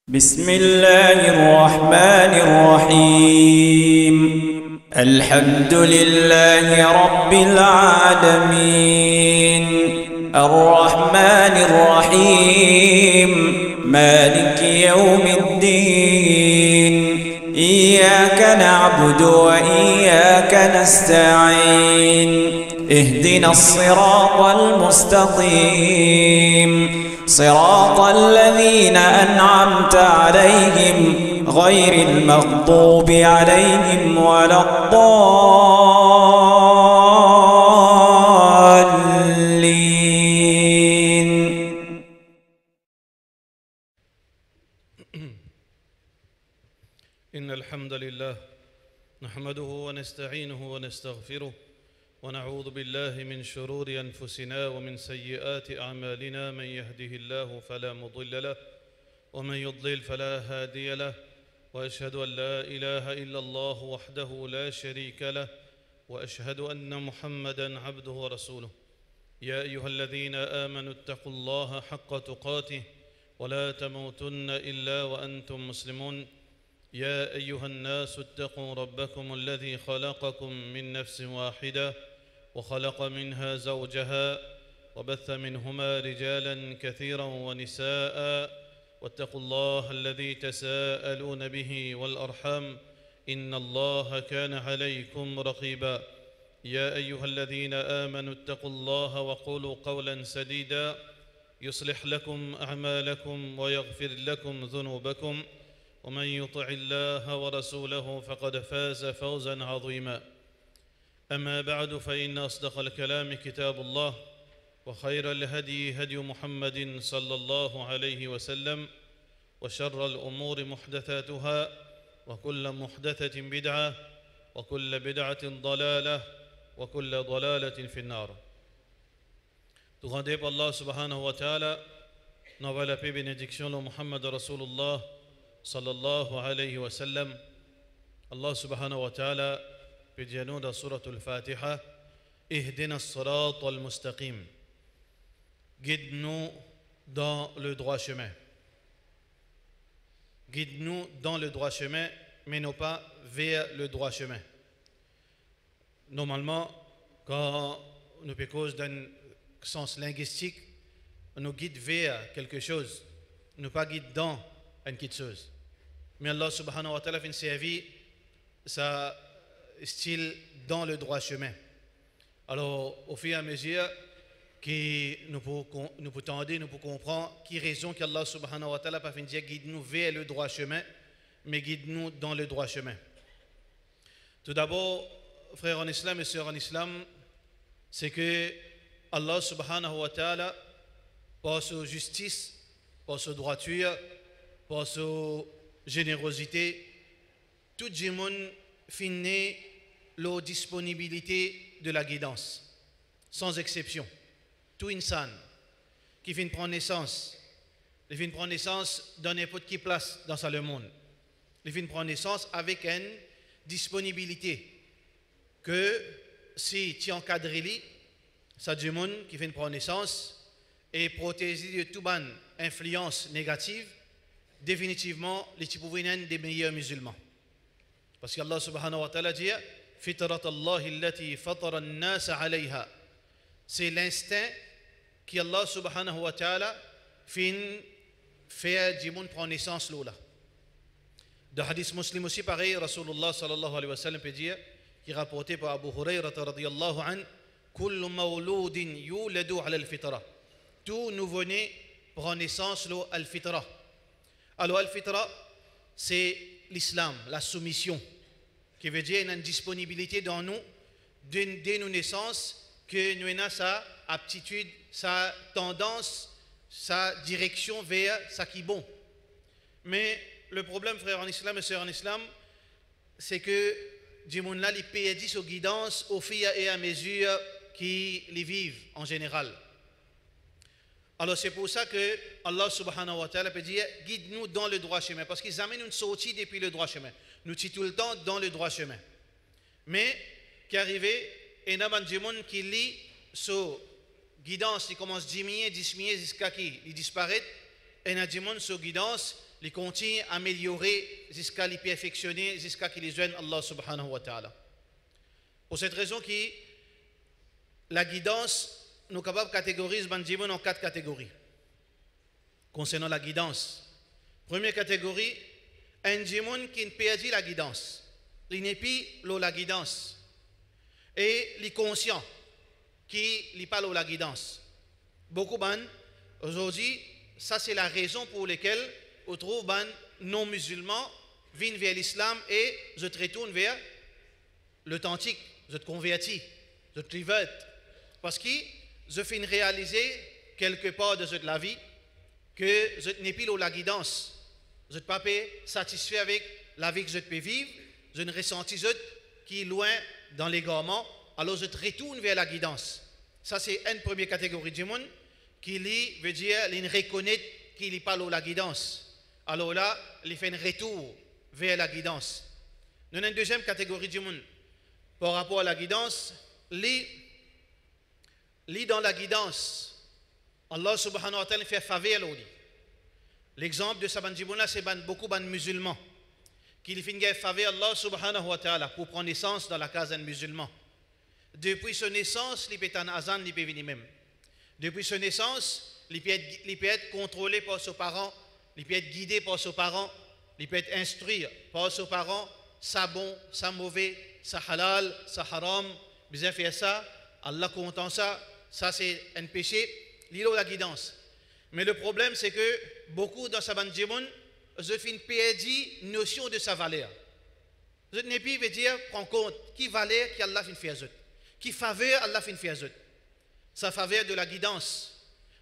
بسم الله الرحمن الرحيم الحمد لله رب العالمين الرحمن الرحيم مالك يوم الدين إياك نعبد وإياك نستعين اهدنا الصراط المستقيم صراط الذين أنعمت عليهم غير المغضوب عليهم ولا الضالين. إن الحمد لله نحمده ونستعينه ونستغفره ونعوذ بالله من شرور أنفسنا ومن سيئات أعمالنا. من يهده الله فلا مضل له ومن يضلل فلا هادي له، وأشهد أن لا إله إلا الله وحده لا شريك له، وأشهد أن محمدًا عبده ورسوله. يا أيها الذين آمنوا اتقوا الله حق تقاته ولا تموتن إلا وأنتم مسلمون. يا أيها الناس اتقوا ربكم الذي خلقكم من نفس واحدة وخلق منها زوجها وبث منهما رجالا كثيرا ونساء، واتقوا الله الذي تساءلون به والأرحام إن الله كان عليكم رقيبا. يا أيها الذين آمنوا اتقوا الله وقولوا قولا سديدا يصلح لكم أعمالكم ويغفر لكم ذنوبكم، ومن يطع الله ورسوله فقد فاز فوزا عظيما. أما بعد، فإن أصدق الكلام كتاب الله، وخير الهدي هدي محمد صلى الله عليه وسلم، وشر الأمور محدثاتها، وكل محدثة بدعة، وكل بدعة ضلالة، وكل ضلالة في النار. Tout rendez par Allah subhanahu wa ta'ala, nous la paix bénédiction de Muhammad Rasulullah sallallahu alayhi wa sallam. Allah subhanahu wa ta'ala peut dire nous dans Surah Al-Fatiha, Ihdina as-sirat al-mustaqim. Guide-nous dans le droit chemin. Guide-nous dans le droit chemin, mais non pas vers le droit chemin. Normalement, quand nous parlons d'un sens linguistique, on nous guide vers quelque chose, nous pas guide dans une petite chose. Mais Allah subhanahu wa ta'ala fait servir sa style dans le droit chemin. Alors, au fur et à mesure que nous pouvons tendre, nous pouvons comprendre qui raison qu'Allah subhanahu wa ta'ala pas fait dire guide-nous vers le droit chemin, mais guide-nous dans le droit chemin. Tout d'abord, frères en islam et sœurs en islam, c'est que Allah subhanahu wa ta'ala, par sa justice, par sa droiture, par sa générosité, tout le monde finit la disponibilité de la guidance, sans exception. Tout insan qui vient prendre naissance, il vient prendre naissance dans n'importe quelle place dans le monde. Il vient prendre naissance avec une disponibilité que si tu encadres lui, ça du monde qui vient prendre naissance et protégé de toute bonne influence négative, définitivement, les types des meilleurs musulmans. Parce qu'Allah subhanahu wa ta'ala dit Fitrat Allah allati fatara an-nas alayha. C'est l'instinct qu'Allah subhanahu wa ta'ala fait du monde prendre naissance là. De hadith muslim aussi pareil, Rasulullah sallallahu alayhi wa sallam peut dire, qui est rapporté par Abu Hurayrah radiyallahu an, Kullu mawloudin yuladu ala al-fitra. Tout nouveau-né prend naissance à al-fitra. Alors al-fitra, c'est l'islam, la soumission, qui veut dire une disponibilité dans nous, dès nos naissances, que nous avons sa aptitude, sa tendance, sa direction vers ce qui est bon. Mais le problème, frères en islam et sœurs en islam, c'est que du monde là, il perd sa guidance au fur et à mesure qu'ils les vivent en général. Alors c'est pour ça que Allah subhanahu wa ta'ala peut dire guide-nous dans le droit chemin, parce qu'ils amènent une sortie depuis le droit chemin. Nous sommes tout le temps dans le droit chemin. Mais qui arrivé, il y a des gens qui lit sur guidance, il commence à diminuer jusqu'à qui il disparaît, et il y a des gens sur guidance, les continuent à améliorer jusqu'à les perfectionner, jusqu'à qu'ils les joignent Allah subhanahu wa ta'ala. Pour cette raison qui la guidance, nous sommes capables de catégoriser Banjimon en 4 catégories. Concernant la guidance, première catégorie, un Jimon qui ne perdit la guidance. Il n'est plus la guidance. Et les conscients qui ne pas la guidance. Beaucoup de aujourd'hui, ça c'est la raison pour laquelle on trouve des non-musulmans viennent vers l'islam et se retournent vers l'authentique, se convertis, se convertent. Parce que je finis réaliser quelque part de la vie que je n'ai plus la guidance. Je ne suis pas satisfait avec la vie que je peux vivre. Je ne ressentis qui est loin dans l'égarement. Alors je retourne vers la guidance. Ça c'est une première catégorie de monde qui veut dire qu'il reconnaît qu'il n'est pas la guidance. Alors là, il fait un retour vers la guidance. Nous avons une deuxième catégorie de monde par rapport à la guidance. Dans la guidance, Allah subhanahu wa ta'ala fait faveur. L'exemple de Saban Jibouna, c'est beaucoup de musulmans qui font faveur Allah subhanahu wa ta'ala pour prendre naissance dans la case d'un musulman. Depuis son naissance, il peut être en azan, il peut venir même. Depuis son naissance, il peut être contrôlé par ses parents, il peut être guidé par ses parents, il peut être instruit par ses parents, ça bon, ça mauvais, ça halal, ça haram, bien faire ça, Allah content ça, ça c'est un péché, il a la guidance. Mais le problème c'est que beaucoup dans Saban Djimoun, je fais une perdue notion de sa valeur. Je n'ai plus veut dire prendre compte qui valeur qu'Allah fait faire qui faveur Allah fait faire sa faveur de la guidance.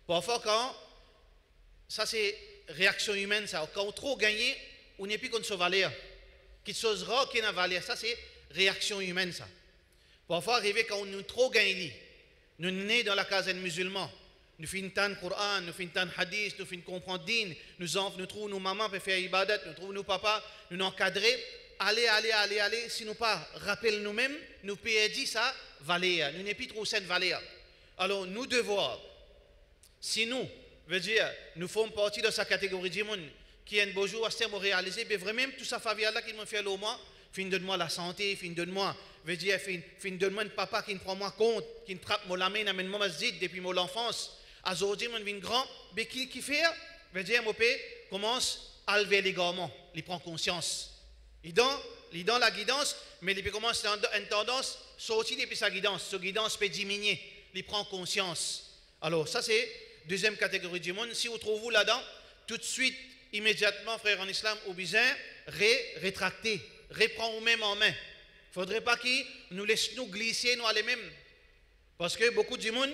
Parfois quand ça c'est réaction humaine ça, quand on trop gagné, on n'est plus contre sa valeur. Quelque chose rare qui n'a valeur, ça c'est réaction humaine ça. Parfois arriver quand on nous trop gagné, nous nés dans la case des musulmans. Nous faisons tant Coran, nous faisons tant hadith, nous faisons comprendre din, nous trouvons nos mamans pour faire ibadat, nous trouvons nos papas, nous encadrer. Allez, si nous pas rappelons nous-mêmes, nous perdons ça valeur. Nous n'avons plus trop cette valeur. Alors nous devons, si nous, veut dire, nous faisons partie de sa catégorie de monde qui est un beau jour à se réaliser, mais vraiment tout ça faveur là qui m'a fait au moins, fin de moi la santé, fin de moi, veut dire, fin de moi un papa qui ne prend moi compte, qui ne trappe moi la main, amène moi masjid depuis mon enfance. Aujourd'hui, mon vin grand, mais qui fait, veut dire, mon père commence à lever les garments, il prend conscience. Il est dans la guidance, mais il commence à une tendance sortir depuis sa guidance peut diminuer, il prend conscience. Alors, ça c'est deuxième catégorie du monde. Si vous trouvez là-dedans, tout de suite, immédiatement, frère en islam, ou bien, rétracter, reprendre même en main. Il ne faudrait pas qu'ils nous laissent nous glisser, nous aller même. Parce que beaucoup de monde,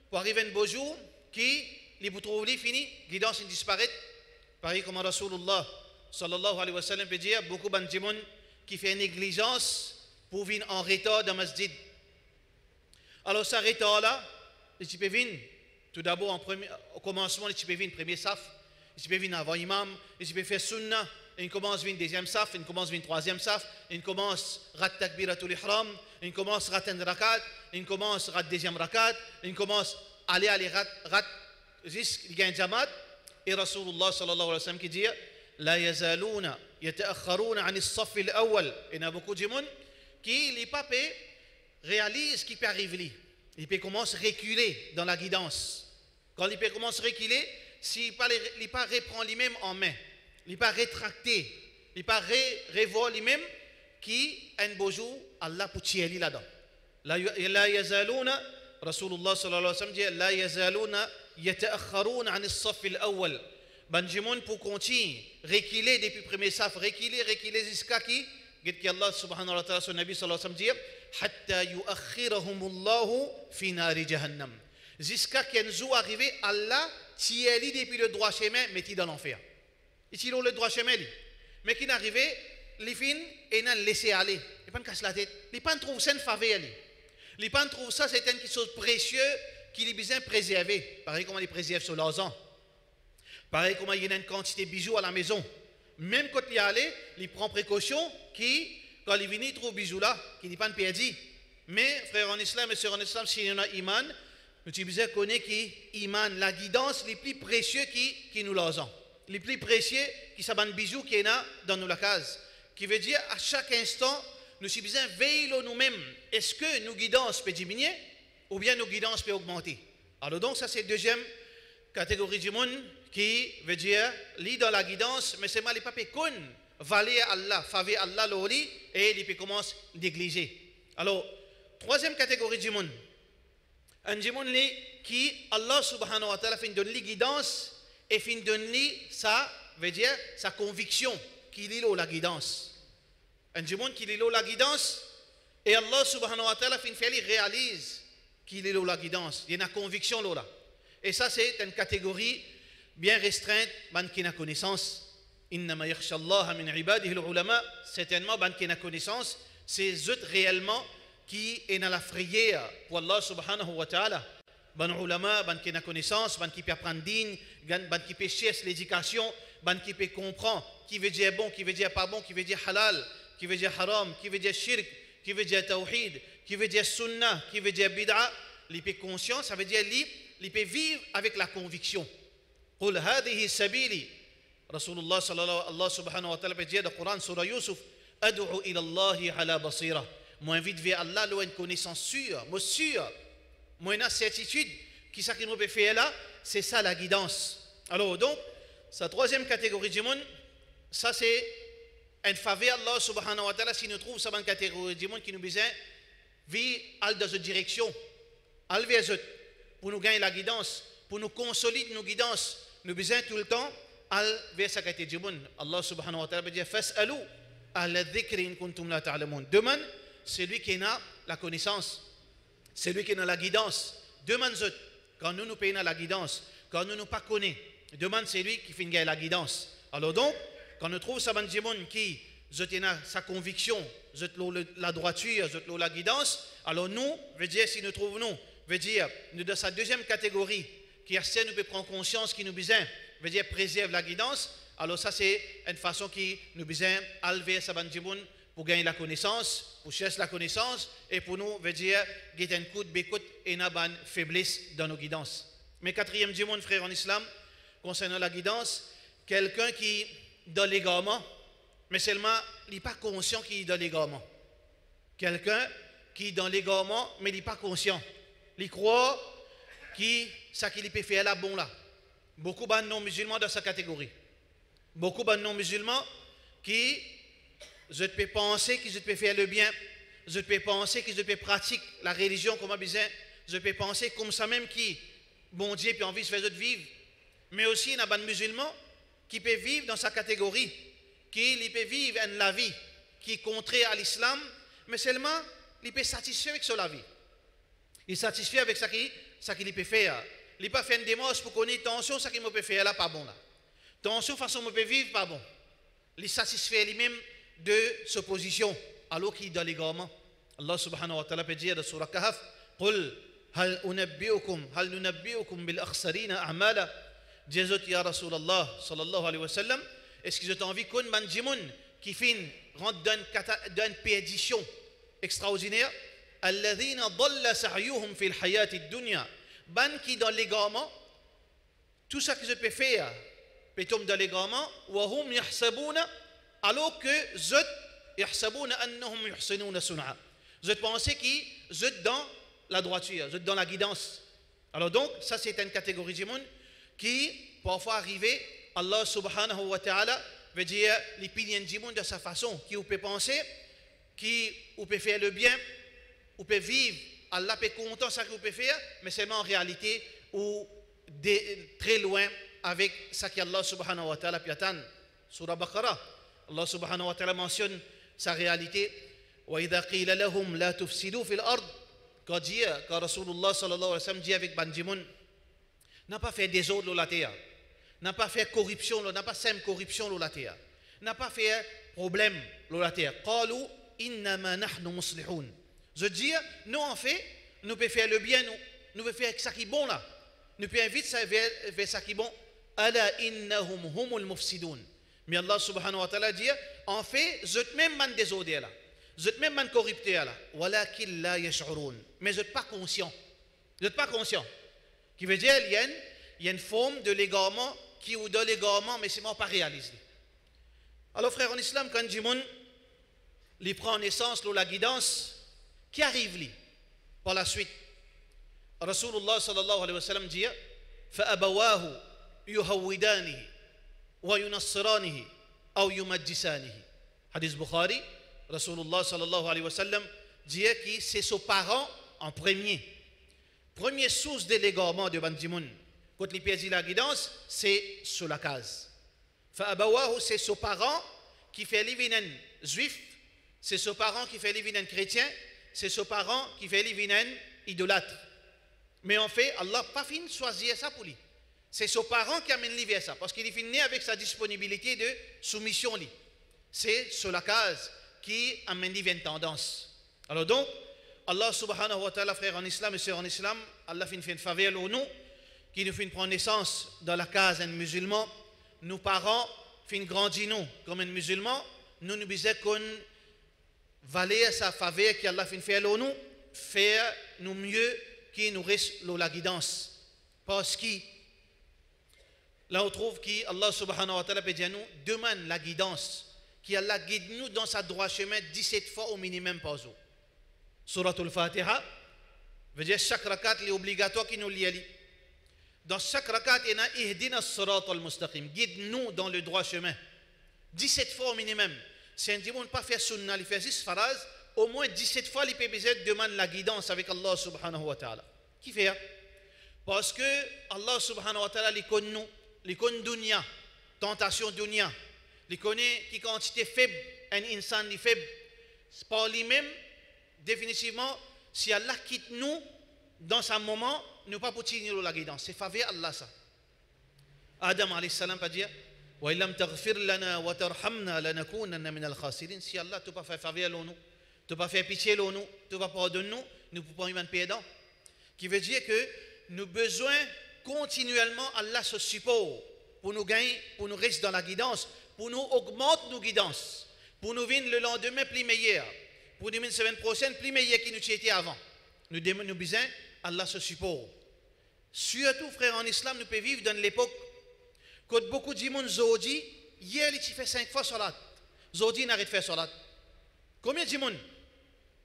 pour arriver un beau jour, qui, les vous trouvez fini, guidance disparaît. Pareil comme Rasulullah sallallahu alayhi wa sallam peut dire, beaucoup de gens qui font négligence pour venir en retard dans le masjid. Alors, ça retard là, tu peux venir, tout d'abord, au commencement, tu peux venir premier saf, tu peux venir avant imam, tu peux faire sunnah, il commence à venir deuxième saf, il commence à venir troisième saf, il commence rat takbiratul ihram, il commence rat un rakat, il commence rat deuxième rakat, il commence aller rat jusqu'il y a un jamat, et Rasulullah sallallahu alayhi wa sallam qui dit, لا يزالون يتأخرون عن الصف الأول. Il y a beaucoup de gens qui les papes réalisent ce qui peut arriver. Il peut commencer à reculer dans la guidance. Quand il peut commencer à reculer, s'il ne pas reprend lui-même en main, il ne pas rétracter, il ne pas revoir lui-même, qui un beau jour, Allah peut tirer là-dedans. لا يزالون رسول الله صلى الله عليه وسلم dit لا يزالون يتأخرون عن الصف الأول. Banjimoun pour continuer, reculer depuis le premier saf, reculer jusqu'à qui Allah subhanahu wa ta'ala, son Nabi sallallahu alayhi wa sallam dit, hatta yuakhirahumullahu fi nari jahannam. Jusqu'à qu'un jour arrivé, Allah tire depuis le droit chemin, mais il dans l'enfer. Il tire le droit chemin, mais qui n'arrive, les fins, et n'a laissé aller. Il ne pas casse la tête. Il ne pas trouve ça une faveur. Il ne pas trouve ça, c'est quelque chose de précieux qu'il est besoin de préserver. Pareil comme on les préserve sur l'argent. Pareil comme il y a une quantité de bijoux à la maison. Même quand il y allé, il prend précaution quand il vient, il trouve bijoux là, qu'il n'est pas perdu. Mais, frère en islam et sœurs en islam, si on a iman, nous devons connaître que iman, la guidance, les plus précieux qui nous l'ont. les plus précieux qui sont des bijoux qui est dans nos case. Qui veut dire à chaque instant, nous sommes besoin de veiller nous-mêmes. Est-ce que nos guidances peuvent diminuer ou bien nos guidances peuvent augmenter? Alors donc ça c'est la deuxième catégorie du monde qui veut dire, lit dans la guidance, mais c'est mal les papiers qu'on valer Allah, faveur Allah l'oli et il commence à négliger. Alors, troisième catégorie du monde, un du monde qui Allah subhanahu wa ta'ala fait donne la guidance et fait donne ça veut dire sa conviction qu'il est la guidance. Un du monde qui est la guidance et Allah subhanahu wa ta'ala fait réalise qu'il est la guidance. Il y a une conviction là. Et ça c'est une catégorie bien restreinte, ban qui n'a connaissance. Innama yakhsha Allah min ibadihi al-ulama, certainement ban qui n'a connaissance, c'est eux réellement qui est dans la frayère pour Allah subhanahu wa ta'ala. Ban ulama, ban qui n'a connaissance, ban qui peut apprendre digne, ban qui peut chercher l'éducation, ban qui peut comprendre qui veut dire bon, qui veut dire pas bon, qui veut dire halal, qui veut dire haram, qui veut dire shirk, qui veut dire tawhid, qui veut dire sunnah, qui veut dire bid'a, il peut conscience, ça veut dire il peut vivre avec la conviction. قل هذه سبيلي رسول الله صلى الله سبحانه وتعالى dit dans le Coran surah Yusuf أدعو إلى الله على بصيرة. Moi invite vers Allah là une connaissance sûre, moi sûr, moi une certitude qui ça qui nous peut faire là, c'est ça la guidance. Alors donc sa troisième catégorie du monde, ça c'est une faveur Allah subhanahu wa ta'ala si nous trouve ça une catégorie du monde qui nous besoin vivre dans cette direction, aller vers eux pour nous gagner la guidance, pour nous consolider nos guidances. Nous besoin tout le temps aller vers sa catégorie du monde. Allah subhanahu wa ta'ala dit fas'alu ahla dhikri in kuntum la ta'lamun. Demande celui qui a la connaissance, celui qui a la guidance. Demande quand nous payons la guidance, quand nous pas connaissons. Demande celui qui fait gagner la guidance. Alors donc, quand nous trouvons ça du monde qui a sa conviction, la droiture, la guidance, alors nous, veut dire si nous trouvons nous, veut dire nous dans sa deuxième catégorie qui est nous peut prendre conscience qui nous besoin, veut dire préserve la guidance. Alors ça c'est une façon qui nous besoin enlever sa bande pour gagner la connaissance, pour chercher la connaissance et pour nous veut dire get un coup de bécoute et une bonne faiblesse dans nos guidances. Mais quatrième du monde frère en islam concernant la guidance, quelqu'un qui dans l'égarement, mais seulement il n'est pas conscient qu'il est dans l'égarement. Quelqu'un qui est dans l'égarement mais il n'est pas conscient. Il croit qui ça qu'il peut faire là bon là. Beaucoup de non-musulmans dans sa catégorie. Beaucoup de non-musulmans qui je peux penser qu'ils peuvent faire le bien, je peux penser qu'ils peuvent pratiquer la religion comme besoin, je peux penser comme ça même qui bon Dieu puis envie de faire vivre. Mais aussi il y a des musulmans qui peuvent vivre dans sa catégorie, qui peut vivre la vie qui est contraire à l'islam, mais seulement il peut satisfaire avec la vie. Il est satisfait avec ça qu'il peut faire. Il n'a pas fait une démarche pour connaître attention, ça qu'il peut faire là, pas bon là. Attention, façon dont peut vivre, pas bon. Il est satisfait lui-même de sa position, alors qu'il est dans l'égarement. Allah subhanahu wa ta'ala peut dire dans Surah Kahf, قُلْ هَلْ نُنَبِّئُكُمْ بِالْأَخْسَرِينَ أَعْمَالًا. Dis-moi, ya Rasulallah, sallallahu alayhi wa sallam, est-ce que j'ai envie qu'on man djimoun qui fin rentre dans une perdition extraordinaire? الذين ضل سعيهم في الحياة الدنيا. Ban qui dans l'égarement, tout ça que je peux faire, peut tomber dans l'égarement, وهم يحسبون alors que zot يحسبون أنهم يحسنون صنعا. Je pensais qu'ils sont dans la droiture, sont dans la guidance. Alors donc, ça c'est une catégorie du monde qui parfois arrive, Allah subhanahu wa ta'ala veut dire les piliers du monde de sa façon, qui peut penser, qui peut faire le bien, ou peut vivre, Allah peut content ça que vous pouvez faire, mais seulement en réalité ou très loin avec ça qu'Allah subhanahu wa ta'ala peut attendre. Surah Baqarah, Allah subhanahu wa ta'ala mentionne sa réalité. وَإِذَا قِيلَ لَهُمْ لَا تُفْسِدُوا فِي الْأَرْضِ. Quand Rasulullah sallallahu alayhi wa sallam dit avec Bandimoun, n'a pas fait désordre dans la terre, n'a pas fait corruption, n'a pas simple corruption dans la terre, n'a pas fait problème dans la terre. قَالُوا إِنَّمَا نَحْنُ مُصْلِحُونَ. Je dis, nous en fait, nous pouvons faire le bien, nous pouvons faire ça qui est bon là. Nous pouvons inviter vers ça qui est bon. Ala innahum humul mufsidun. Mais Allah subhanahu wa ta'ala dit, en fait, je te même man désordre là. Je te même man corrupté là. Walakin la yash'urun. Mais je n'êtes pas conscient. Je n'êtes pas conscient. Qui veut dire, il y a une forme de l'égarement qui ou dans l'égarement, mais c'est moi pas réalisé. Alors frère en islam, quand Jimoun, il prend naissance, la guidance, qui arrive lui, par la suite. Rasulullah sallallahu alayhi wa sallam dit, فَأَبَوَاهُ يُهَوِّدَانِهِ وَيُنَصِّرَانِهِ أَوْ يُمَجِّسَانِهِ. Hadith Bukhari, Rasulullah sallallahu alayhi wa sallam dit que c'est ses parents en premier. Première source de l'égarement de Bandimoun, quand il perdit la guidance, c'est sur la case. Fa'abawahu, c'est ses parents qui fait l'évinen juif, c'est ses parents qui fait l'évinen chrétien, c'est ses parents qui fait l'évinen idolâtre. Mais en fait, Allah n'a pas fini de choisir ça pour lui. C'est ses parents qui amènent lui vers ça, parce qu'il est fini avec sa disponibilité de soumission. C'est sur la case qui amène lui vers une tendance. Alors donc, Allah subhanahu wa ta'ala, frère en islam et sœurs en islam, Allah fait une faveur au nous, qui nous fait prendre naissance dans la case d'un musulman. Nos parents fin grandi nous comme un musulman, nous nous disons qu'on valait sa faveur qu'Allah fin faire nous, faire nous mieux qui nous reste la guidance. Parce que là on trouve qu'Allah subhanahu wa ta'ala peut dire nous demande la guidance, qu'Allah guide nous dans sa droit chemin 17 fois au minimum par jour. Suratul Fatiha veut dire chaque rakat est obligatoire qui nous lie. Dans chaque rakat, il y a Ihdina as-sirat al-mustaqim. Guide-nous dans le droit chemin. 17 fois au minimum. Si un dimanche pas faire sunnah, il fait 6 phrases, au moins 17 fois, il peut demander la guidance avec Allah subhanahu wa ta'ala. Qui fait? Parce que Allah subhanahu wa ta'ala, il connaît nous, il connaît dunya, tentation dunya, il connaît qui quantité faible, un insan est faible. Par lui-même, définitivement, si Allah quitte nous dans ce moment, nous pas pour tirer la guidance. C'est faveur Allah ça. Adam alayhi salam pas dire wa illam taghfir lana wa tarhamna lanakunanna min al-khasirin. Si Allah tu pas fait faveur nous, tu pas fait pitié nous, tu pas pardonner nous, nous pouvons y perdre. Qui veut dire que nous besoin continuellement Allah se support pour nous gagner, pour nous rester dans la guidance, pour nous augmenter nos guidances, pour nous venir le lendemain plus meilleur, pour nous venir la semaine prochaine plus meilleur qu'il nous était avant. Nous besoin Allah se support. Surtout, frère, en islam, nous pouvons vivre dans l'époque quand beaucoup de gens zodi, hier, il fait 5 fois salat. Zodi n'arrête de faire salat. Combien de gens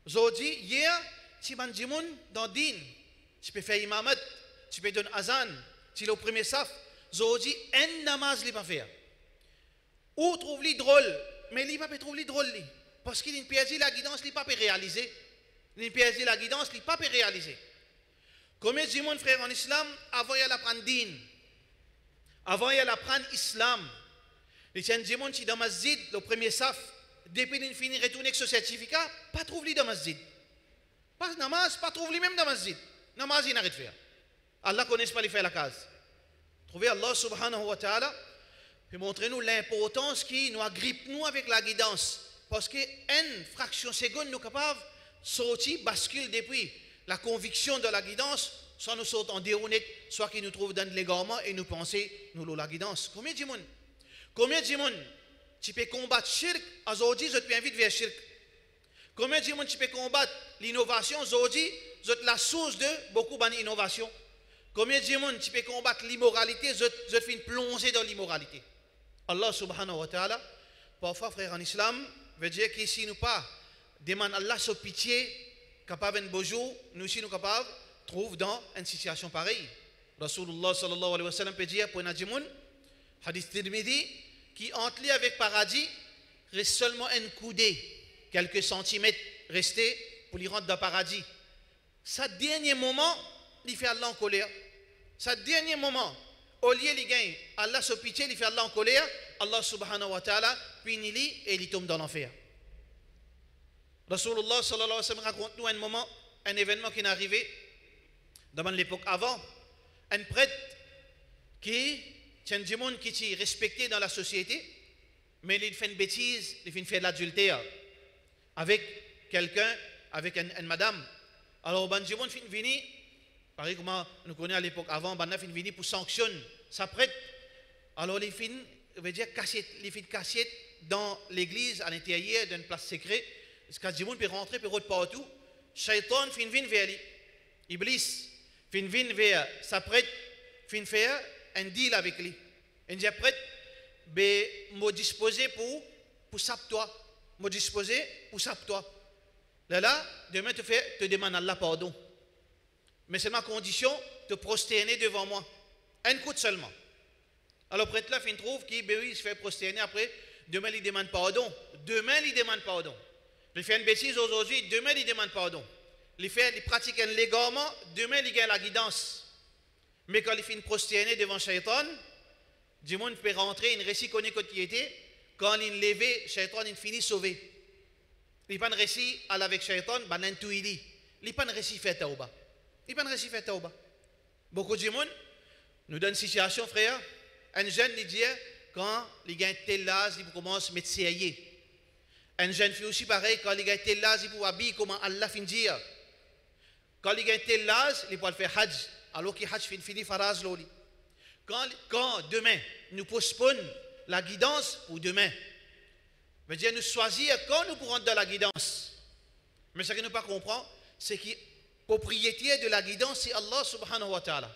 zodi, hier, tu vas dire dans din, tu peux faire imamat, tu peux donner azan, tu es au premier saf, zodi, un namaz, il ne pas faire. Ou trouve-le drôle, mais il ne peut pas trouver drôle. Parce qu'il a perdu la guidance, il ne peut pas réaliser. Il a perdu la guidance, il ne peut pas réaliser. Combien de gens, frère, en islam, avant il apprendre din, avant il apprendre islam, les gens qui dans masjid, le premier saf, depuis qu'il finit retourner avec ce certificat, pas trouver dans masjid. Pas namaz, pas trouver même dans masjid. Namaz, il n'arrête de faire. Allah ne connaît pas les faire la case. Trouvez Allah subhanahu wa ta'ala, puis montrez-nous l'importance qui nous agrippe nous avec la guidance. Parce qu'une fraction seconde, nous sommes capables de sortir, basculer depuis la conviction de la guidance, soit nous sautons en déroulé, soit qu'ils nous trouvent dans l'égarement et nous pensons, nous la guidance. Combien de gens? Combien de gens tu peux combattre shirk, aujourd'hui, je te invite vers shirk. Combien de gens tu peux combattre l'innovation, aujourd'hui, je te la source de beaucoup d'innovation. Combien de gens tu peux combattre l'immoralité, je te fais plonger dans l'immoralité. Allah subhanahu wa ta'ala, parfois, frère en islam, veut dire qu'ici nous pas demande Allah sa pitié, capable un beau jour, nous aussi nous capables trouve dans une situation pareille. Rasulullah sallallahu alayhi wa sallam peut dire pour Nadjimoun, hadith Tirmidhi, qui entre lui avec paradis, reste seulement un coudé, quelques centimètres restés pour lui rentrer dans le paradis. Ce dernier moment, il fait Allah en colère. Ce dernier moment, au lieu de gagner, Allah se pitié, il fait Allah en colère, Allah subhanahu wa ta'ala punit lui et il tombe dans l'enfer. Rasulullah sallallahu alayhi wa sallam raconte nous un moment, un événement qui est arrivé dans l'époque avant. Un prêtre qui est respecté dans la société, mais il fait une bêtise, il fait de l'adultère avec quelqu'un, avec une madame. Alors, Banjimon fin vini, pareil comme nous connaissons à l'époque avant, Banna fin vini pour sanctionner sa prêtre. Alors, il fin, veut dire cassette, il fait cassette dans l'église à l'intérieur d'une place secrète. Parce que Jimoun peut rentrer, peut rentrer partout. Shaitan fin vin vers lui. Iblis fin vin vers sa prêtre, fin faire un deal avec lui. Il dit après, me disposer pour sap toi. Me disposer pour sap toi. Là, demain te demande Allah pardon. Mais c'est ma condition de prosterner devant moi. Un coup seulement. Alors prêtre là, il trouve qu'il se fait prosterner après. Demain, il demande pardon. Demain, il demande pardon. Il fait une bêtise aujourd'hui. Demain, il demande pardon. Il pratique un légalement. Demain, il gagne la guidance. Mais quand il fait une prosterner devant Shaitan, du monde peut rentrer, il récit connaît quand il était. Quand il levé, Shaitan, il finit sauvé. Il n'a pas réussi à aller avec Shaitan, il n'a pas réussi à faire tauba. Il n'a pas réussi à faire tauba. Beaucoup de monde nous donne une situation, frère. Un jeune, il dit, quand il gagne tel âge, il commence à mettre sérieux. Un jeune fille aussi pareil, quand il gagne tel âge, il peut habiller comment Allah finit dire. Quand il gagne tel âge, il peut faire hajj. Alors qu'il hajj finit faraz loli. Quand demain, nous postponons la guidance pour demain, veut dire nous choisir quand nous pourrons dans la guidance. Mais ce que nous ne comprenons pas, c'est que le propriétaire de la guidance, c'est Allah subhanahu wa ta'ala.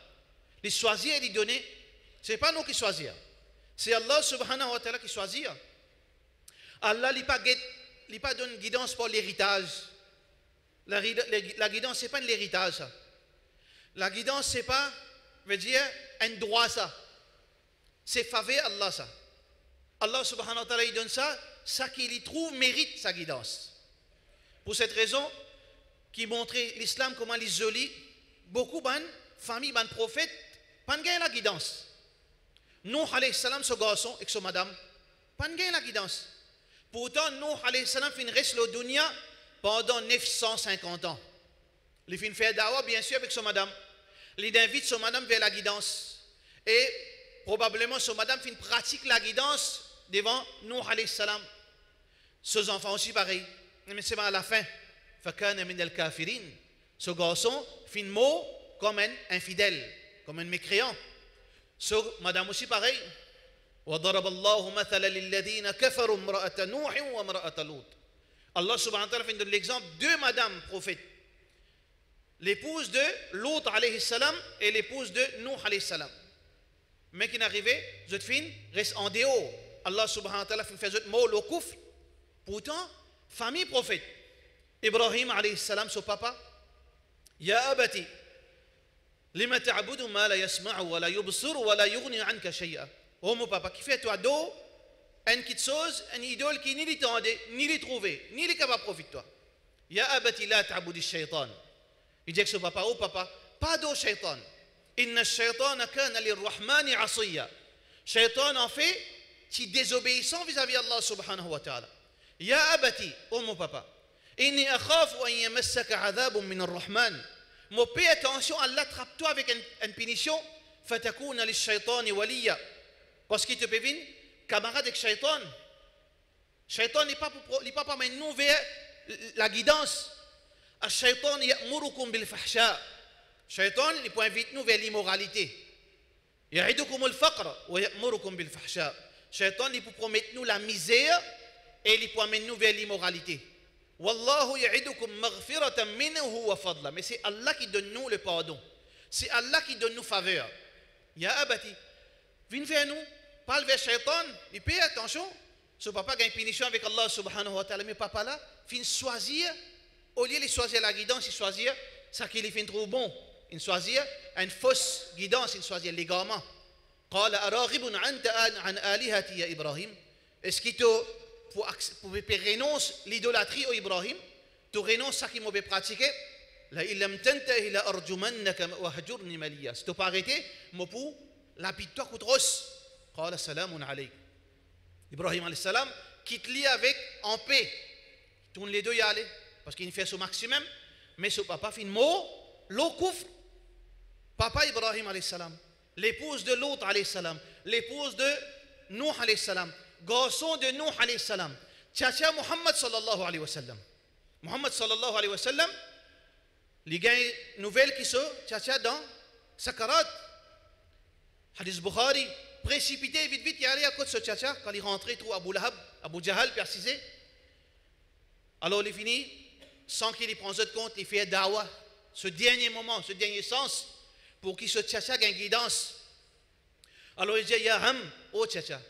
Les choisir et les donner, ce n'est pas nous qui choisir. C'est Allah subhanahu wa ta'ala qui choisit. Allah n'a pas donné guidance pour l'héritage. La guidance, ce n'est pas l'héritage. La guidance, ce n'est pas, veut dire, un droit ça. C'est faveur Allah ça. Allah subhanahu wa ta'ala, il donne ça qu'il y trouve mérite sa guidance. Pour cette raison, qui montrait l'islam comment l'isoler, beaucoup de familles, de prophètes, pas de la guidance. Nuh alayhi salam, ce garçon et ce madame, pas de la guidance. Pourtant, Nuh alayhi salam fin reste le dunya pendant 950 ans. Il fin faire dawa, bien sûr, avec son madame. Il invite son madame vers la guidance. Et probablement, son madame fin pratique la guidance devant Nuh alayhi salam. Ses enfants aussi pareil. Mais c'est à la fin. Fakana min al-kafirin. Ce garçon fin mot comme un infidèle, comme un mécréant. Madame aussi pareil. وضرب الله مثلا للذين كفروا امرأة نوح وامرأة لوط. Allah subhanahu wa ta'ala fait l'exemple de deux madames prophètes. L'épouse de Lot alayhi salam et l'épouse de Nuh alayhi salam. Mais qui n'arrivait, cette fille reste en dehors. Allah subhanahu wa ta'ala fait cette mot le kufr. Pourtant, famille prophète. Ibrahim alayhi salam, son papa. Ya abati, lima ta'budu ma la yasma'u wa la yubsir wa la yughni anka shay'a. Oh mon papa, qui fait toi d'eau, une petite chose, une idole qui ni l'étendait, ni les trouvait, ni les capable de profiter de toi. Ya abati la ta'budi shaytan. Il dit que ce papa, oh papa, pas d'eau shaytan. Inna shaytana kana lirrahmani asiya. Shaytan en fait, qui désobéissant vis-à-vis Allah subhanahu wa ta'ala. Ya abati, oh mon papa, inni akhafu an yamassaka adhabun min ar-rahman. Mon père, attention, Allah trappe-toi avec une punition, fatakuna lish-shaytani waliya. Parce qu'il te pévine, camarade avec Shaitan. Shaitan n'est pas pour nous vers la guidance. Shaitan ya'murukum bil fahsha. Shaitan n'est pas invite nous vers l'immoralité. Ya'idukum al faqr wa ya'murukum bil fahsha. Shaitan n'est pour promettre nous la misère et il peut amener nous vers l'immoralité. Wallahu ya'idukum maghfiratan minhu wa fadla. Mais c'est Allah qui donne nous le pardon. C'est Allah qui donne nous faveur. Ya abati, viens vers nous. Parle vers Shaitan, il paye attention. Ce papa a une punition avec Allah subhanahu wa ta'ala. Mais papa là, fin choisir, au lieu de choisir la guidance, il choisit ça qu'il fin trop bon. Il choisit une fausse guidance, il choisit l'égarement. قال أراغب أنت عن آلهتي يا إبراهيم. Est-ce qu'il te pour renoncer l'idolâtrie au Ibrahim, tu renonces ça qu'il m'a pratiqué. La illam tantahi la arjumannaka wahjurni maliya. Si tu pas arrêté, moi pour lapide-toi koutros. قال سلام عليك. Ibrahim alayhi salam quitte-lui avec en paix. Tourne les deux y aller parce qu'il fait son maximum. Mais ce papa fait mot, l'eau couvre. Papa Ibrahim alayhi salam, l'épouse de Lot alayhi salam, l'épouse de Nuh alayhi salam, garçon de Nuh alayhi salam, tchacha Muhammad sallallahu alayhi wa sallam. Muhammad sallallahu alayhi wa sallam, les gars nouvelles qui sont tchacha dans Sakarat. Hadith Bukhari. Précipité, vite, il y allait à côté de ce tchatcha, quand il rentrait, trouve Abu Lahab, Abu Jahal, persisé. Alors il finit, sans qu'il y prenne de compte, il fait dawa, ce dernier moment, ce dernier sens, pour qu'il se tchatcha gagne guidance. Alors il dit, Ya Ham, oh tchatcha,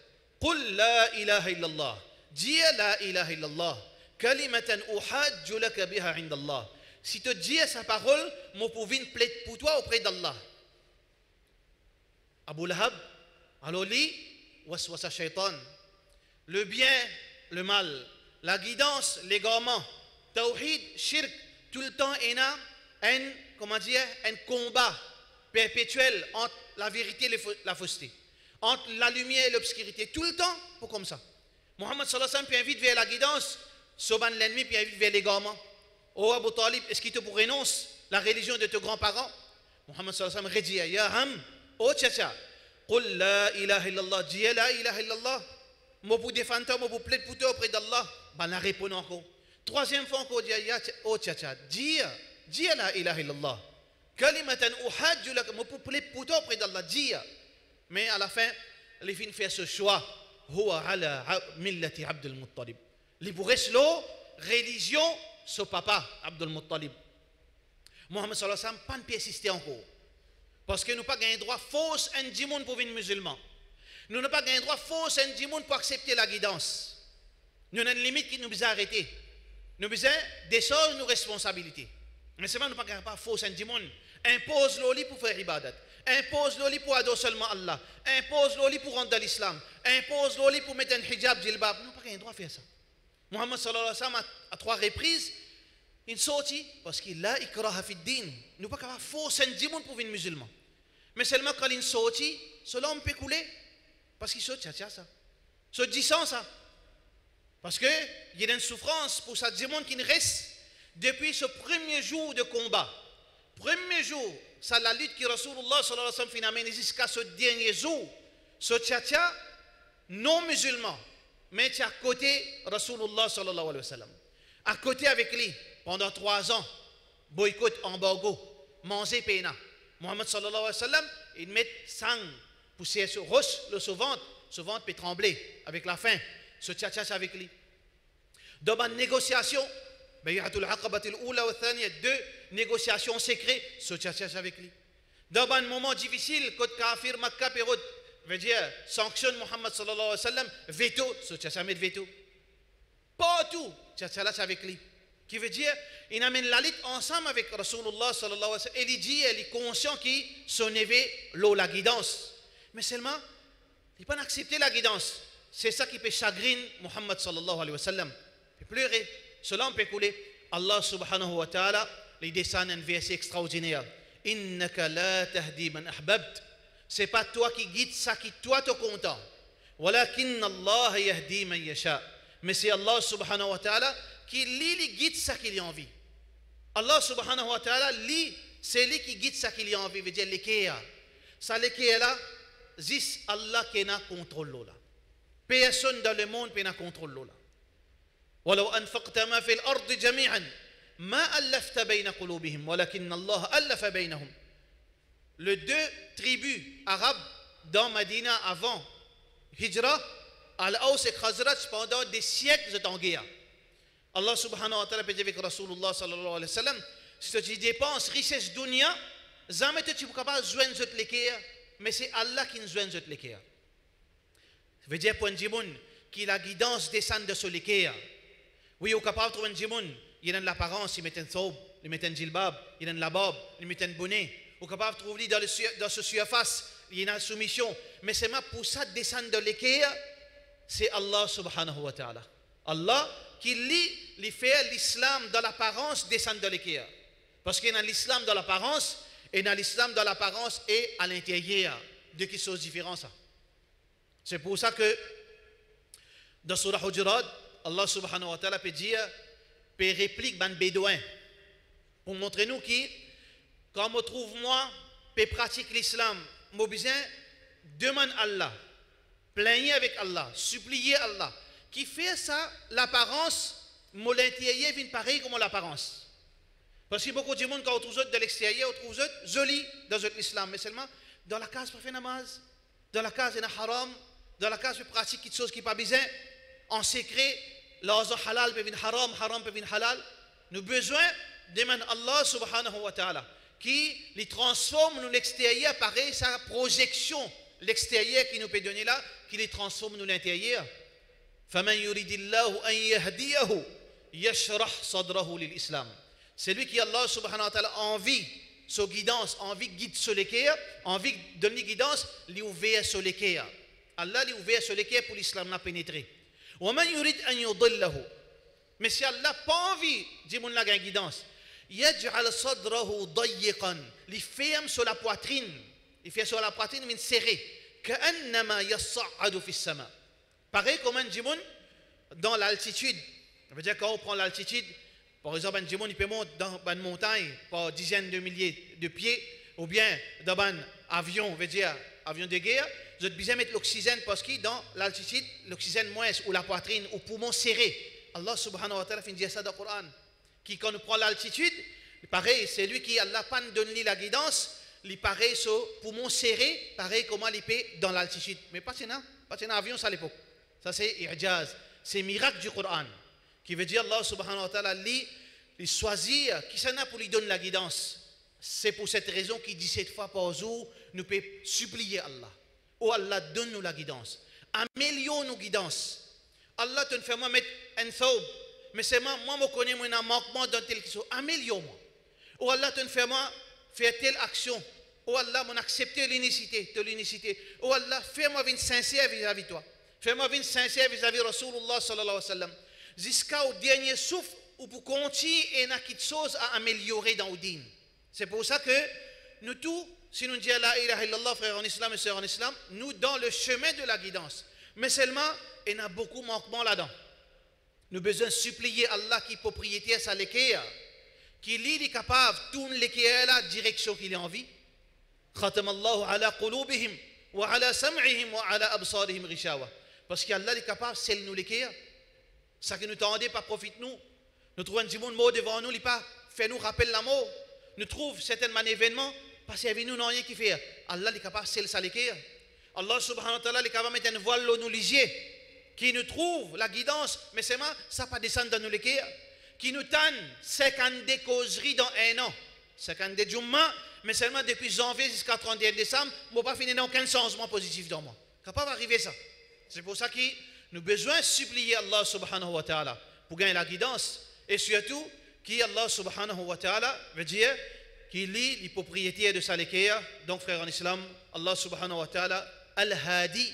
Qul la ilaha illallah. Dis la ilaha illallah. Kalimatan uhajju laka biha indallah. Si tu dis sa parole, mon pouvin plaide pour toi auprès d'Allah. Abu Lahab, alors lui, waswasa shaitan. Le bien, le mal, la guidance, l'égarement, tawhid, shirk, tout le temps, il y a un combat perpétuel entre la vérité et la fausseté, entre la lumière et l'obscurité, tout le temps, pour comme ça. Mohammed sallallahu alayhi wa sallam invite vers la guidance, Soban l'ennemi puis invite vers l'égarement. Oh Abu Talib, est-ce qu'il te renonce la religion de tes grands-parents? Mohammed sallallahu alayhi wa sallam redit, Ya Ham, oh tchatcha, Qul la ilaha illallah, dis la ilaha illallah. Moi pour défendre toi, moi pour plaider pour toi auprès d'Allah. Ben la répond encore. Troisième fois encore, dit, oh tchatcha, dis la ilaha illallah. Kalimatan uhajju laka, moi pour plaider pour toi auprès d'Allah, dis. Mais à la fin, les filles font ce choix. Huwa ala millati Abdul Muttalib. Les pour slow, religion, ce papa, Abdul Muttalib. Mohammed sallallahu alayhi wa sallam, pas de persister encore. Parce que nous n'avons pas gagné droit fausse un djimoun pour venir musulman. Nous n'avons pas gagné droit fausse un djimoun pour accepter la guidance. Nous avons une limite qui nous a arrêtés. Nous avons descendre nos responsabilités. Mais c'est vrai, nous n'avons pas gagné fausse un djimoun. Impose l'oli pour faire ibadat. Impose l'oli pour adorer seulement Allah. Impose l'oli pour rendre dans l'islam. Impose l'oli pour mettre un hijab, djilbab. Nous n'avons pas gagné droit à faire ça. Muhammad sallallahu alayhi wa sallam, à 3 reprises, il sortit parce qu'il a ikraha fi din. Nous n'avons pas gagné fausse un djimoun pour venir musulman. Mais seulement quand il sortit, cela on peut couler. Parce qu'il saute, ça. Se disant ça. Parce qu'il y a une souffrance pour ça, monde qui ne reste depuis ce premier jour de combat. Premier jour, c'est la lutte que Rasulullah sallallahu alayhi wa sallam jusqu'à ce dernier jour. Ce tchatcha, non musulman, mais à côté Rasulullah sallallahu alayhi wa sallam. À côté avec lui, pendant 3 ans, boycott, embargo, manger pena. Mohammed sallallahu alayhi wa sallam, il met sang. Pousser sur roche, le ventre peut trembler avec la faim. Ce tchatcha avec lui. Dans une négociation, 2 négociations secrètes, ce tchatcha avec lui. Dans un moment difficile, quand Kafir Makkah Pérod veut dire sanctionne Mohammed sallallahu alayhi wa sallam, veto, ce tchatcha met veto. Partout, tchatcha avec lui. Qui veut dire, il amène la lutte ensemble avec Rasulullah sallallahu alayhi wa sallam. Et il dit, il est conscient qu'il s'en éveille la guidance. Mais seulement, il ne peut pas accepter la guidance. C'est ça qui peut chagriner Muhammad sallallahu alayhi wa sallam. Il peut pleurer. Cela on peut couler. Allah subhanahu wa ta'ala, il descend un verset extraordinaire. Innaka la tahdi man ahbabt. C'est pas toi qui guides ça qui toi te content. Walakin Allah yahdi man yasha. Mais c'est Allah subhanahu wa ta'ala qui lui guide ça qu'il a envie. Allah subhanahu wa ta'ala, lui, c'est lui qui guide ça qu'il a envie. Veut dire l'équerre. Ça l'équerre là, Zis Allah qui n'a contrôle là. Personne dans le monde n'a contrôle là. ولو أنفقت ما في الأرض جميعا ما ألفت بين قلوبهم ولكن الله ألف بينهم. Les 2 tribus arabes dans Medina avant Hijra, Al-Aws et Khazraj pendant des siècles étaient en guerre. Allah subhanahu wa ta'ala peut dire avec Rasulullah sallallahu alayhi wa sallam, si tu dépenses richesse dunya, jamais tu ne peux pas joindre cette l'équerre. Mais c'est Allah qui nous joint l'équerre. Ça veut dire pour un djimoun qui la guidance descend de ce l'équerre. Oui, au capable de trouver un djimoun, il a l'apparence, il met un thobe, il met un djilbab, il a un labab, il met un bonnet. Au capable de trouver dans ce surface, il a une soumission. Mais c'est moi pour ça descendre de l'équerre, c'est Allah subhanahu wa ta'ala. Allah qui lui fait l'islam dans l'apparence descendre de l'équerre. Parce qu'il y a l'islam dans l'apparence. Et dans l'islam, dans l'apparence et à l'intérieur, deux choses différentes. C'est pour ça que dans Surah Hujurat, Allah subhanahu wa ta'ala peut dire, peut répliquer ban bédouin pour montrer nous qui, quand on trouve moi, peut pratiquer l'islam, moi besoin demande Allah, plaignez avec Allah, suppliez Allah, qui fait ça, l'apparence, mon l'intérieur vient pareil comme l'apparence. Parce que beaucoup de monde, quand on trouve de l'extérieur, on trouve joli dans l'islam, mais seulement dans la case pour faire namaz, dans la case de haram, dans la case pour pratiquer quelque chose qui n'est pas besoin, en secret, l'argent halal peut venir haram, haram peut venir halal. Nous avons besoin de Allah subhanahu wa ta'ala, qui les transforme dans l'extérieur, pareil, sa projection l'extérieur qui nous peut donner là, qui les transforme dans l'intérieur. فَمَنْ يُرِدِ اللَّهُ أَنْ يَهْدِيَهُ يَشْرَحْ صَدْرَهُ لِلْإِسْلَامِ. C'est lui qui, Allah subhanahu wa ta'ala, a envie, sa guidance, envie de guider sur les cœurs, envie de donner guidance, lui ouvert sur les cœurs. Allah lui ouvert sur les cœurs pour l'islam n'a pénétré. وَمَنْ يُرِدْ أَنْ يُضِلَّهُ. Mais si Allah n'a pas envie, dis-moi la guidance, يَجْعَلْ صَدْرَهُ ضَيِّقًا. Il ferme sur la poitrine. Il fait sur la poitrine, mais serré. كَأَنَّمَا يَصَّعَّدُ فِي السَّمَاءِ. Pareil comme un djimoun dans l'altitude. Ça veut dire quand on prend l'altitude, par exemple, un djimoun il peut monter dans une montagne par dizaines de milliers de pieds, ou bien dans un avion, veut dire avion de guerre, vous êtes besoin de mettre l'oxygène parce que dans l'altitude, l'oxygène moins ou la poitrine ou poumon serré. Allah subhanahu wa ta'ala fait dire ça dans le Coran. Qui quand on prend l'altitude, pareil, c'est lui qui Allah pas donne la guidance, il pareil sur poumon serré, pareil comment il peut dans l'altitude. Mais pas un avion ça à l'époque. Ça c'est i'jaz, c'est miracle du Coran. Qui veut dire Allah subhanahu wa ta'ala il choisit qui s'en a pour lui donner la guidance. C'est pour cette raison qu'il dit 7 fois par jour, nous pouvons supplier Allah. Oh Allah, donne-nous la guidance. Améliore nos guidances. Allah te fait moi mettre un thawb, mais c'est moi me connais moi un manquement dans telle chose. Améliore-moi. Oh Allah te fait moi faire telle action. Oh Allah, mon accepter l'unicité, de l'unicité. Oh Allah, fais-moi une sincère vis-à-vis de toi. Fais-moi une sincère vis-à-vis de Rasulullah sallallahu alayhi wa sallam. Jusqu'au dernier souffle, ou pour continuer et n'a quelque chose à améliorer dans le din. C'est pour ça que nous tous, si nous disons la ilaha illallah, frères en islam et sœurs en islam, nous dans le chemin de la guidance. Mais seulement, il y a beaucoup de manquements là-dedans. Nous avons besoin de supplier Allah qui est propriétaire de l'équerre, qui est capable de tourner l'équerre la direction qu'il a envie. Khatamallahu ala qulubihim wa ala sam'ihim wa ala absarihim rishawa. Parce qu'Allah est capable de sceller nous l'équerre. Ça que nous t'entendons pas profite nous. Nous trouvons un monde mort devant nous, il pas fait nous rappeler la mort. Nous trouvons certainement un événement, parce qu'il y a nous, non rien qui fait. Allah est capable de sceller ça l'équerre. Allah subhanahu wa ta'ala est capable de mettre un voile nous lisier, qui nous trouve la guidance, mais c'est moi, ça pas descendre dans nous l'équerre, qui nous tanne 50 des causeries dans un an, 50 des Jumma, mais seulement depuis janvier jusqu'à 31 décembre, je ne pas finir dans aucun changement positif dans moi. Capable d'arriver ça. C'est pour ça que nous avons besoin de supplier Allah subhanahu wa ta'ala pour gagner la guidance. Et surtout, qui Allah subhanahu wa ta'ala veut dire qu'il est le propriétaire de sa l'équerre. Donc, frères en islam, Allah subhanahu wa ta'ala, Al-Hadi,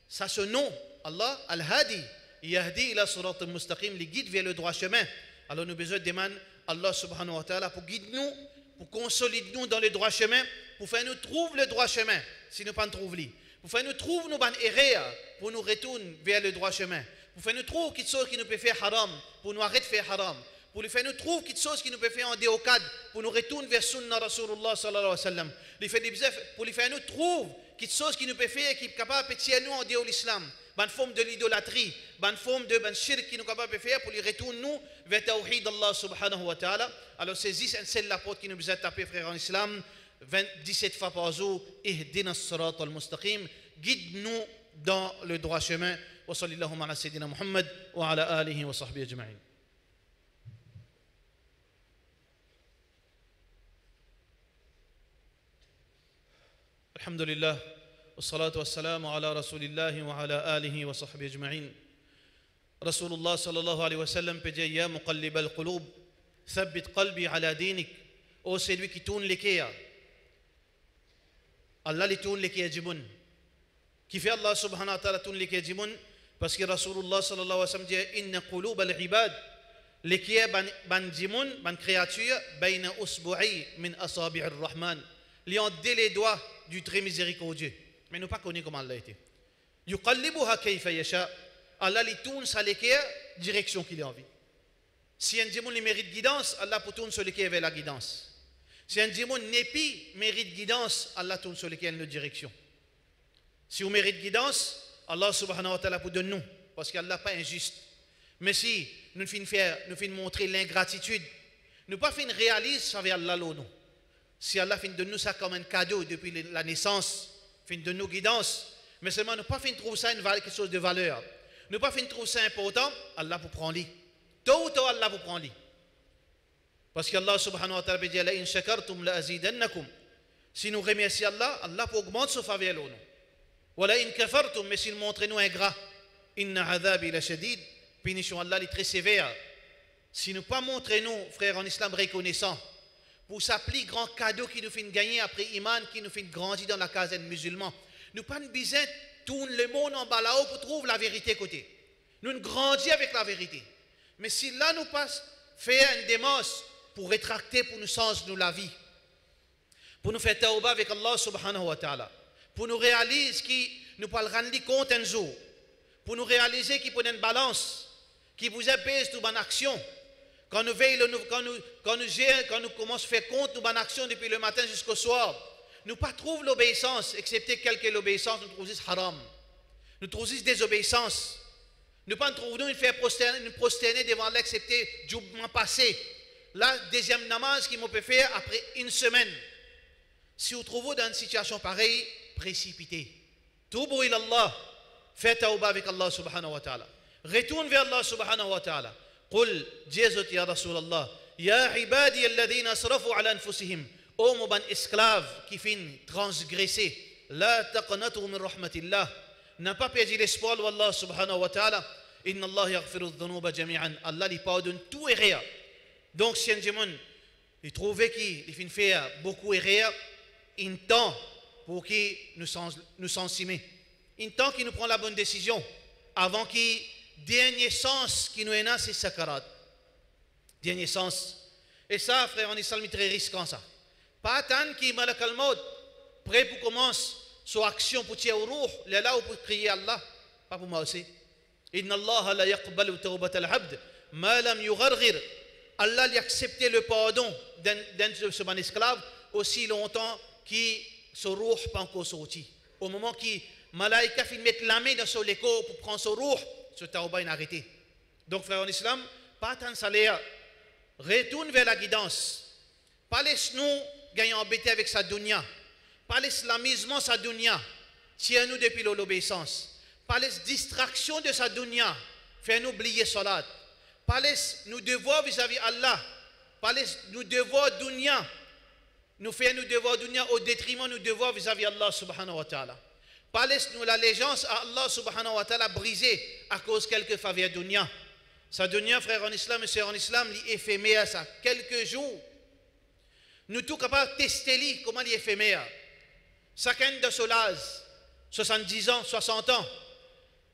ça ce nom, Allah, Al-Hadi, Yahdi ila surat al-mustaqim, les guide vers le droit chemin. Alors, nous avons besoin de demander Allah subhanahu wa ta'ala pour guider nous, pour consolider nous dans le droit chemin, pour faire nous trouver le droit chemin, si nous ne pas trouver lui. Pour faire nous trouver nos bonnes erreurs, pour nous retourner vers le droit chemin. Pour faire nous trouver quelque chose qui nous peut faire haram, pour nous arrêter de faire haram. Pour lui faire nous trouver quelque chose qui nous peut faire en déocade, pour nous retourner vers Sunna Rasulullah sallallahu alayhi wa sallam. Pour lui faire nous trouver quelque chose qui nous peut faire, qui est capable de tirer nous en déo l'islam. Bonne forme de l'idolâtrie, bonne forme de shirk qui nous est capable de faire pour lui retourner nous vers Tawhid Allah subhanahu wa ta'ala. Alors saisis celle la porte qui nous a tapé, frère en islam, 17 fois par jour, ihdina as-sirat al-mustaqim, guide-nous dans le droit chemin. Wa sallallahu ala sayyidina Muhammad wa ala alihi wa sahbihi ajma'in. Alhamdulillah, wassalatu wassalamu ala rasulillahi wa ala alihi wa sahbihi ajma'in. Rasulullah sallallahu alayhi wa sallam peut dire ya muqallib al-qulub, thabbit qalbi ala dinik. Oh, c'est lui qui tourne les cœurs. Allah li tourne les cœurs jiboun. Qui fait Allah subhanahu wa ta'ala tourne les cœurs jiboun? Parce que Rasulullah sallallahu alayhi wa sallam dit inna qulub al-ibad, les cœurs ban jiboun, ban créature, bayna usbu'i min asabi' ar-Rahman. Li ont les doigts du très miséricordieux. Mais nous ne connaissons pas comment Allah était. Yuqallibuha kayfa yasha. Allah li tourne sa l'équerre direction qu'il a envie. Si un démon mérite guidance, Allah peut tourner sur l'équerre vers la guidance. Si un démon n'épi mérite guidance, Allah tourne sur l'équerre de direction. Si on mérite guidance, Allah subhanahu wa ta'ala peut donner nous, parce qu'Allah n'est pas injuste. Mais si nous finissons montrer l'ingratitude, nous ne pas finissons réaliser avec Allah l'eau. Si Allah finit de nous ça comme un cadeau depuis la naissance, finit de nous guidance, mais seulement nous ne pas finir trouver ça quelque chose de valeur. Nous ne pas finir trouver ça important, Allah vous prend lui. Tôt ou tôt Allah vous prend lui. Parce qu'Allah subhanahu wa ta'ala dit la in shakartum la azidannakum. Si nous remercions Allah, Allah peut augmenter sa faveur. Wala in kafartum, mais s'il montre nous ingrat, inna adhabi la shadid, punition Allah est très sévère. Si nous pas montrer nous, frères en islam reconnaissants, pour sa plus grand cadeau qui nous fait gagner après Iman, qui nous fait grandir dans la caserne musulmane, nous pas une bisaine, tourne le monde en bas là-haut pour trouver la vérité côté. Nous grandissons avec la vérité. Mais si là nous passe faire une démarche pour rétracter, pour nous changer nous la vie, pour nous faire tauba avec Allah subhanahu wa ta'ala, pour nous réaliser que nous pouvons rendre compte un jour, pour nous réaliser qu'il faut une balance, qui vous apaise toute bonne action. Quand nous veillons, quand nous commençons à faire compte de bonne action depuis le matin jusqu'au soir, nous ne trouvons pas l'obéissance, excepté quelques l'obéissance, nous trouvons haram. Nous trouvons désobéissance. Nous ne trouvons pas nous prosterner devant Allah, excepté du moment passé. La deuxième namaz qui peut faire après une semaine. Si vous trouvez dans une situation pareille, précipitez. Toubu ila Allah. Faites tauba avec Allah subhanahu wa ta'ala. Retourne vers Allah subhanahu wa ta'ala. قل جيزت يا رسول الله يا عبادي الذين أسرفوا على أنفسهم ô mon bon esclave qui fin transgresser لا تقنطوا من رحمة الله n'a pas perdu l'espoir d'Allah subhanahu wa ta'ala inna Allah yaghfiru dhunuba jami'an Allah lui pardonne tout erreur donc si un démon il trouvait qu'il fin faire beaucoup erreur un temps pour qu'il nous sensimer un temps qu'il nous prend la bonne décision avant qu'il dernier sens qui nous est là, c'est sakarat. Dernier sens. Et ça, frère, en islam, c'est très risquant, ça. Pas tant qui malak al-maut, prêt pour commencer son action pour tirer au ruh, là où pour crier Allah. Pas pour moi aussi. Inna Allah la yaqbalu tawbat al-abd, ma lam yugharghir. Allah lui accepté le pardon d'un de ce bon esclave aussi longtemps que son ruh pas encore sorti. Au moment qui malaïka fait mettre la main dans son écho pour prendre son ruh, ce tauba est arrêté. Donc, frère en islam, pas tant salaire. Retourne vers la guidance. Pas laisse-nous gagner embêter avec sa dunya. Pas l'islamisme sa dunya. Tiens-nous depuis l'obéissance. Pas les distractions de sa dunya. Fais-nous oublier salat. Pas nous devoirs vis-à-vis Allah. Pas nous devoirs dunya. Nous faisons nous devoirs dunya au détriment nous devoirs vis-à-vis Allah subhanahu wa ta'ala. Pas laisse-nous l'allégeance à Allah subhanahu wa ta'ala brisée à cause de quelques faveurs dunya. Sa dunya, frère en islam et sœurs en islam, il est éphémère ça. Quelques jours, nous tous capables de tester comment il est éphémère. Chacun de ceux-là, 70 ans, 60 ans,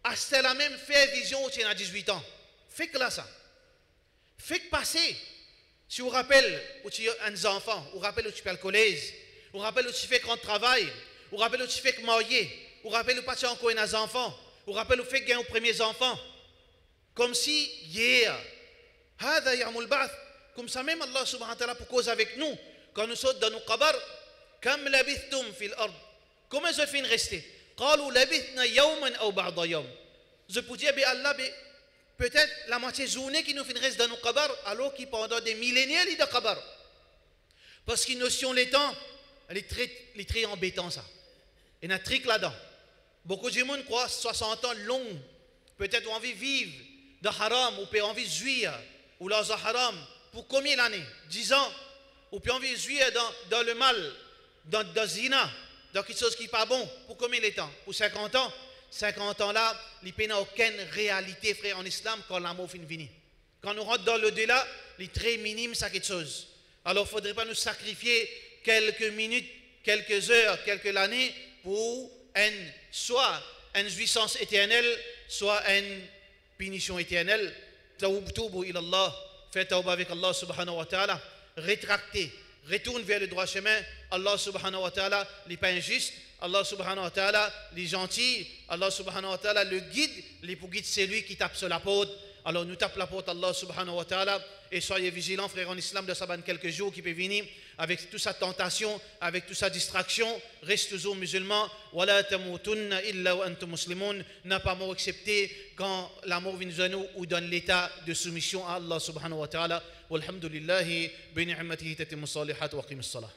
a la même fait vision où tu as 18 ans. Fait que là ça. Fait que passer. Si vous vous rappelez où tu es un enfant, vous vous rappelez où tu fais le collège, vous vous rappelez où tu fais grand travail, vous vous rappelez où tu fais que marier, vous vous rappelez où tu as encore un enfant, vous vous rappelez où tu fais gagner aux premiers enfants. Comme si hier, comme ça même Allah subhanahu wa ta'ala pour cause avec nous, quand nous sommes dans nos qabr, comme labithtum fil ard, comment je fin rester? قالوا لبثنا يوما أو بعض يوم. Je peux dire, Allah, peut-être la moitié journée qui nous fin reste dans nos qabr, alors qu'il pendant des millénaires il est dans qabr. Parce qu'une notion les temps, elle est très embêtant ça. Il y a un trick là-dedans. Beaucoup de gens croient 60 ans long, peut-être ont envie de vivre dans haram, ou peut envie de jouir, ou dans le haram, pour combien d'années? 10 ans, ou peut envie de jouir dans le mal, dans le zina, dans quelque chose qui n'est pas bon, pour combien de temps? Pour 50 ans? 50 ans là, il n'y a aucune réalité, frère, en islam, quand l'amour finit venir. Quand nous rentrons dans l'au-delà, il est très minime, ça quelque chose. Alors, il ne faudrait pas nous sacrifier quelques minutes, quelques heures, quelques années pour soit une jouissance éternelle, soit une punition éternelle. Tawbtubu ila Allah, faites tawba avec Allah subhanahu wa ta'ala, rétractez, retourne vers le droit chemin. Allah subhanahu wa ta'ala n'est pas injuste, Allah subhanahu wa ta'ala est gentil, Allah subhanahu wa ta'ala le guide, pour guide c'est lui qui tape sur la porte. Alors nous tape la porte Allah subhanahu wa ta'ala et soyez vigilants frères en islam de saban quelques jours qui peut venir avec toute sa tentation, avec toute sa distraction, reste toujours musulman. Wala tamutunna illa wa antum muslimun, n'a pas mort accepté quand l'amour vient à nous ou dans l'état de soumission à Allah subhanahu wa ta'ala. Walhamdulillahi bi ni'matihi tatimmu salihat wa qimis salah.